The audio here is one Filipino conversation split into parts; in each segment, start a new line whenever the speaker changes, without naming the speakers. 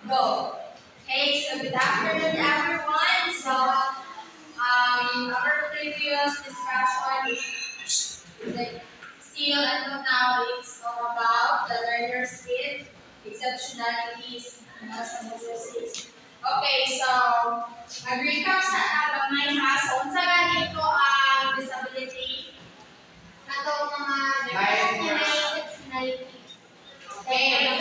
Go. Okay, so good afternoon, everyone. So, our previous discussion, like, still until now, it's all about the learners with exceptionalities and anomalies. Okay, so, mag-recap sa ating ha. So, unsa ganito ang disability? Atong mga exceptionality. Okay,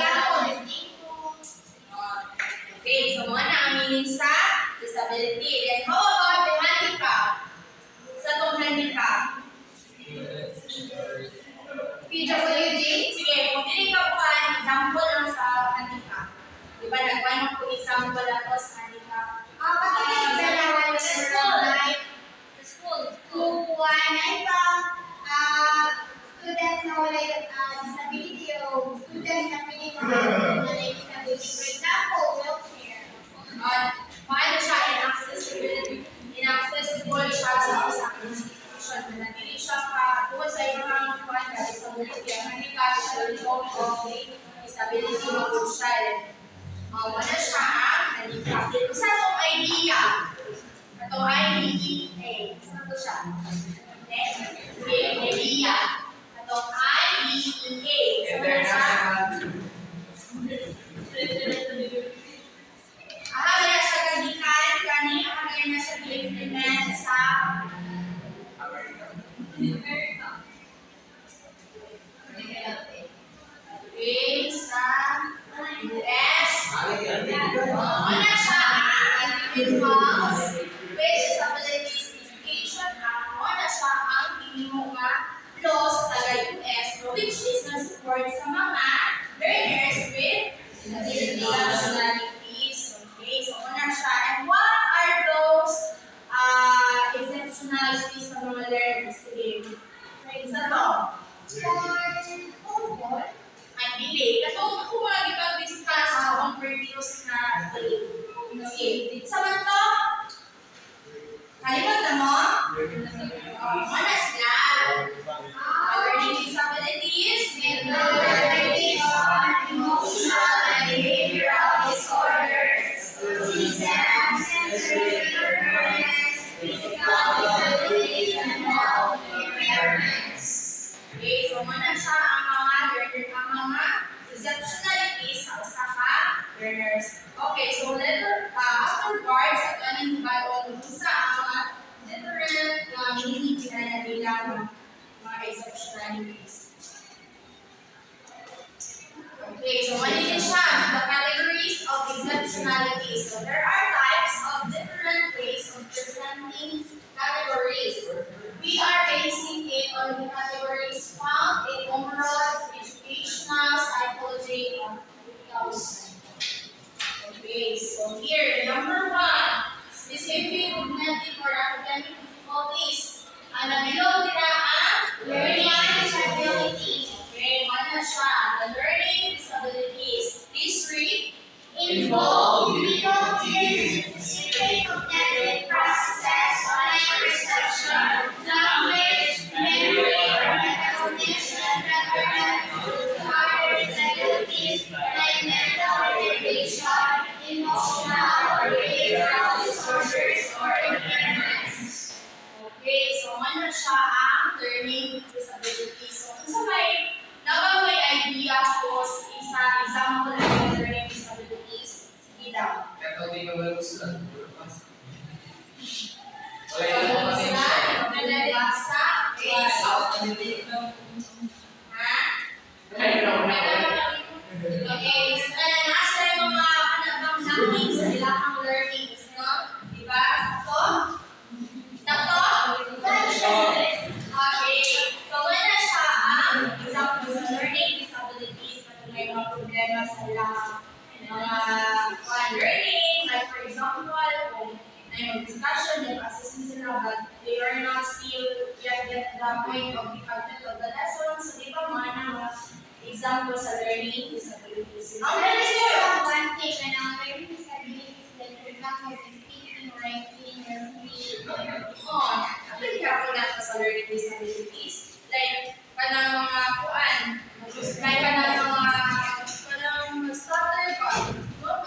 okay, so mga ang meaning sa disability. Then how about the handicap? Sa itong handicap? PWD? Sige, kung hindi ka po example lang sa handicap. Diba, nagpaano po example ako sa handicap? Students na wala disability o students na pinili for example, wheelchair. Paano siya inaccessible siya sa institution. Hindi siya kung sa ibang disability. Hindi ka siya result of disability mo siya. Wala siya ang handicap. Sa itong idea, itong IDEA. Saan ito siya? Idea. Itong IDEA. Saan siya? Kaya siya gandikan, kaya na siya implement sa America. Okay, sa US. Ano siya ang individuals with disabilities education act. Ano siya ang mga laws sa US which is na-support sa mga learners with exceptionalities. Okay, so una siya. And what are those exceptionalities sa mga learners today? Isa to. Ay, dili. Katong ako mga ipag-discuss on previous na day. Okay, sa man to? Kalimutan mo? Ano sila? Learning disabilities, mental retardation, emotional and behavioral disorders, autism, sensory impairments, physical disabilities, and health impairments. Okay, so muna siya ang mga exceptionalities sa usa ka learners. Okay, so afterwards, at anong bago sa mga different meanings na bilang mga exceptionalities. Okay, so what is siya? The categories of exceptionalities. So there are types of different ways of presenting categories. We are basing it on the categories found in overall educational psychology of 2000. Okay, so here, number 1, specific cognitive or academic difficulties. Ang nabilog nila ang learning disability. Okay, ano siya? The learning disabilities. These three involve difficulties in specific cognitive processes like perception, language, memory, or metacognition that are not due to other disabilities like mental retardation, emotional or behavioral disorders, or impairments. Okay, so ano siya ang learning disability? So, sa may idea ko isa example ng learning disabilities, sige daw.
Ito di ba wala sila?
Okay, so nasa yung mga namin sa ilang learnings, no? Diba? Takto? Okay, so wala siya ang example sa learning disabilities na may mga problema sa ilang mga learning, like for example, kung may discussion, may assessment sila, but they are not still yet get the point of the content of the lesson. So, di ba mga example sa learning disabilities?
There is one thing when learning disabilities, like for example, speaking, writing, reading.
Apply ka po na sa learning disabilities. Like, kanang mga kuan, like kanang mga stutter ka, no?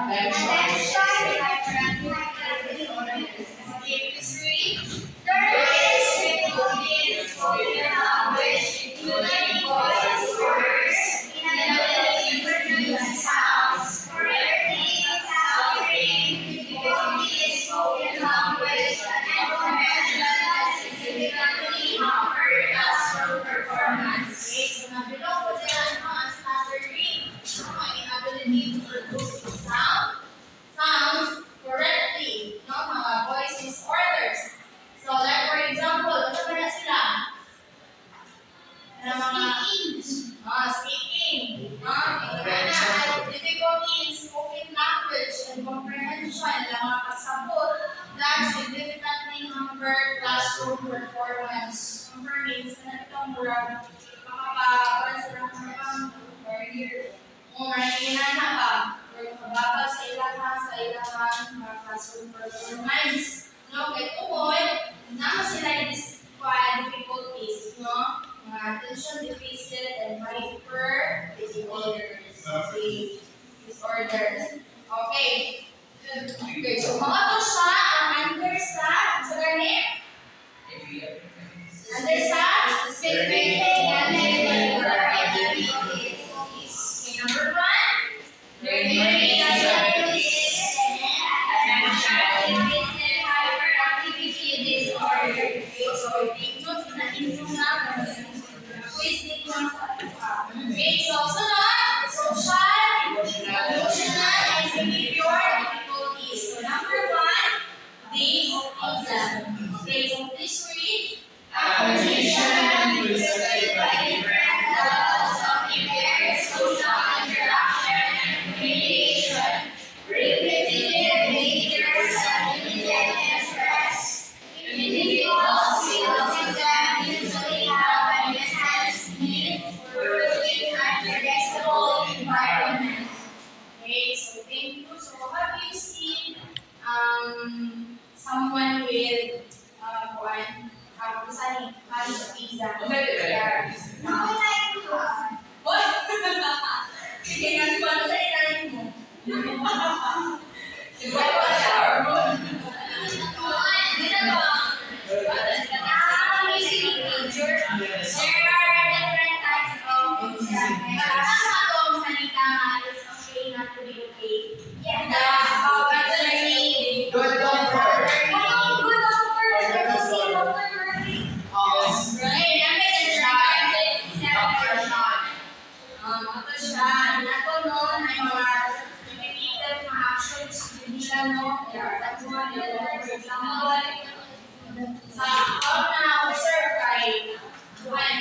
Attention, hyperactivity disorders.
Okay, please read.
There is difficulty in spoken language, including voice, words, inability to produce sounds, rarity, suffering, difficulty in spoken language, and comprehension that significantly hamper classroom performance.
Okay, so nabilong po sila ang stuttering. Ang inability to produce sounds correctly. No, mga voice disorders. So, like for example, ano ba na sila? Na mga speaking. No? Difficulty in spoken language and comprehension na mga kasabot that significantly hamper classroom performance. Number means na itong murag makapagawa sila ng barrier. Kung marinihan na ba, or makababa sa ilang mga classroom performance. No, kaya tungkol, naman sila yung difficulties, no? Mga attention deficit and hyper disorders. Okay. Okay, so mga to siya ang under sa ganit? Under sa specific and regular activities. Okay, number 1. Learning disabilities and attention deficit hyperactivity disorder. Okay, so i-note na quiz dito lang sa okay, so sunod, social, emotional, and behavior difficulties. So number 1, days exam. Okay, so please read. Attention deficit by different levels of impaired social interaction and communication. Repetitive behaviors that imitate and express. Individuals with autism usually have an enhanced need for routine and predictable environment. Okay, so thank you. So have you seen someone with pizza? What? Sige, nandito ano sa ilalim mo? There are different types of salita is okay not to be okay. Yeah. Sa na-observe kay Juan,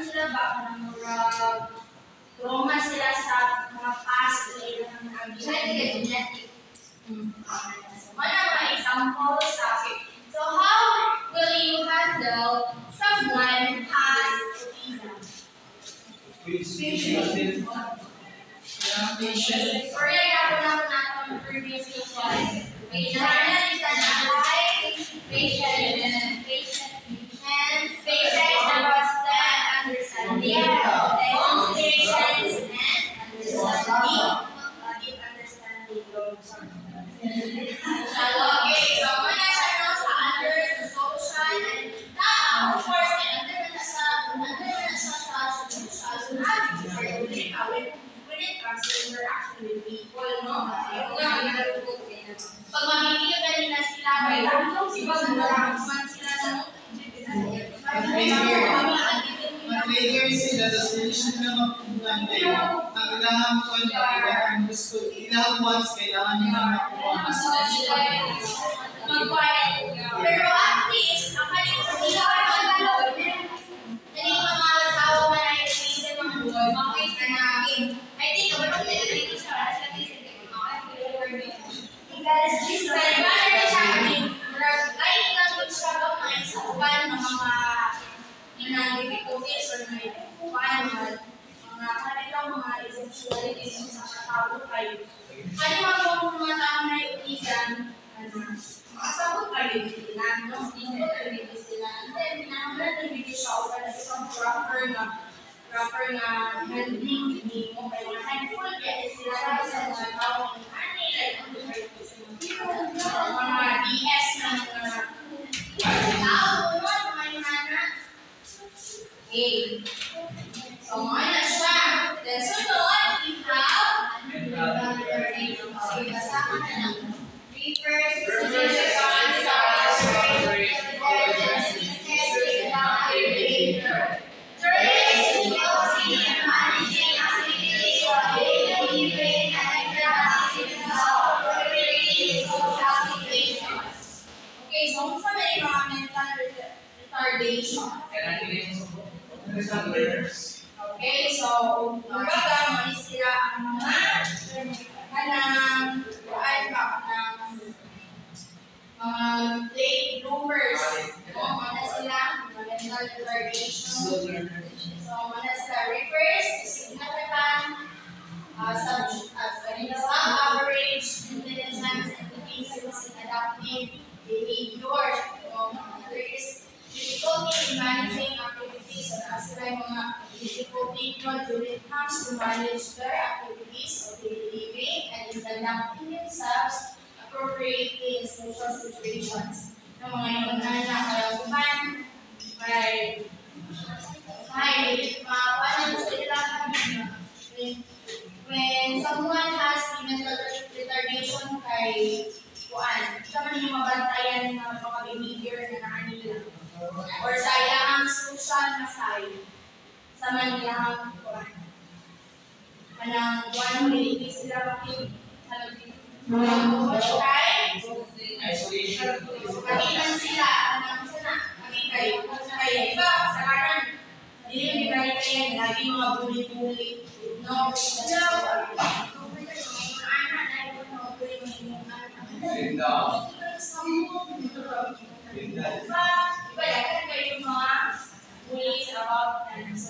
sila ba trauma sila sa mga past na ilang genetic. One of my examples sa so how will you handle someone has autism? Sorry, ako na itong previous one. Patient understanding. Demonstrations and understanding. Okay, so muna siya sa under, sa social, and of course, under na siya sa social. When it comes to interaction with people, no? Pag mamimili kanina sila, may lang sila
mag-layer sila, tapos niliship na mapunan kayo. Ang ilangan ko ang gusto, ilang once kailangan nyo na makuha.
Pero at least, ang kanyang mga tao na naisip ng buhay, makita namin. I think, kapag nilagay siya, because this way, rather than siya light language siya gamay sa uban ng mga difficulties or mga kanilang mga essentialities sa katawag kayo. Ano mga tao na iulisan, makasabot kayo sila, no? Hindi ko sila. And then, pinangalan ng siya o para isang proper na handling mo. Kaya handful kaya sila sa mga tao so sa may mga mental retardation. Okay, so kumbaga mali sila ang mga kanang late bloomers. Mana sila mga mental retardation. So mana sila refers to significant sub-average intelligence and deficiency in adaptive behavior. There is difficulty in managing activities. So, sila yung mga difficulty when it comes to manage their activities of daily living and in conducting themselves appropriately in social situations. Yung mga yung nakakuman, when someone has mental retardation kay kuan, sama yung mabantayan ng mga behavior na naanila. Or sa ilang social na side, sama nilang kuan. Kanang kuan, hindi sila isolation. Kagitan sila, anong sana, kagitay, iba, sa kanan, hindi yung kagitayan, lagi mga buli-buli. No, so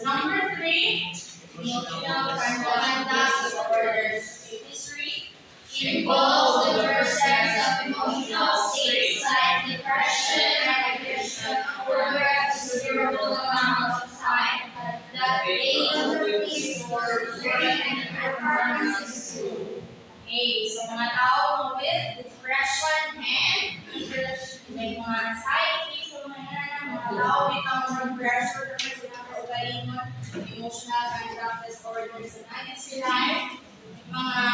number 3, emotional fundamental disorders. Involves the presence of emotional states like depression and aggression over a considerable amount of time that they interpret for learning and performance in school. Okay, so mga tao with depression and may mga anxiety, so mga tao with ang pressure na sila kaugalingon, emotional conduct disorders na sila mga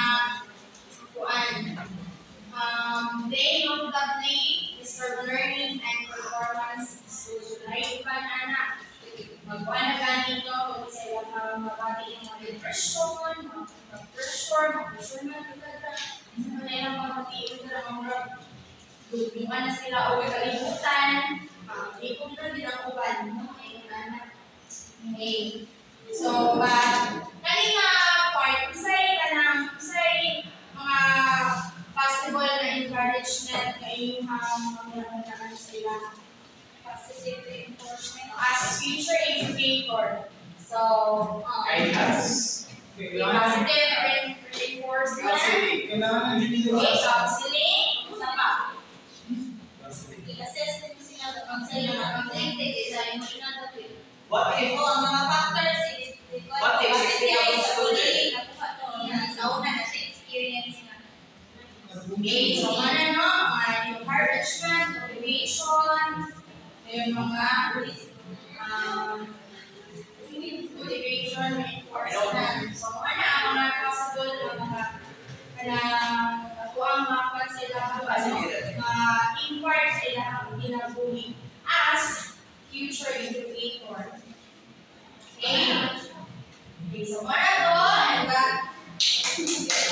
they notably disturb learning and performance in school. So, dahil pa na magkuhan na ganito, kung sila mabati yung mga depression, mag-pressure na kita. Ano na yung mabati yung mga dumungan na sila o kalimutan. Ikot na din ang uban. Okay. So, kanina part, say, mga possible na encouragement kayo mga sila positive reinforcement as future educator. So, positive reinforcement, counseling, isa pa. I-assess din sila counseling design mo na ito. Ang mga factors, sa una na siya experience na. Okay, so encouragement, motivation, yung mga motivation, reinforcement. So mga possible na ang mga sila inquire sila ang ginagawa as future educator. Okay? Okay, so and that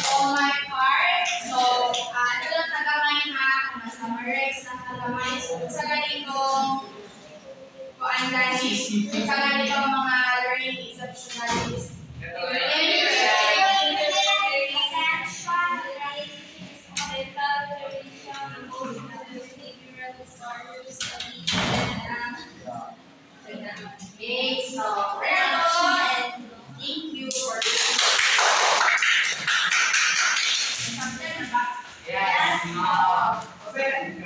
all my part. So, ito lang tagamay ha, summarize na tagamay. So, sa ganitong sa ganitong mga learning exceptionalities. Okay, so, and thank you for listening. Yes.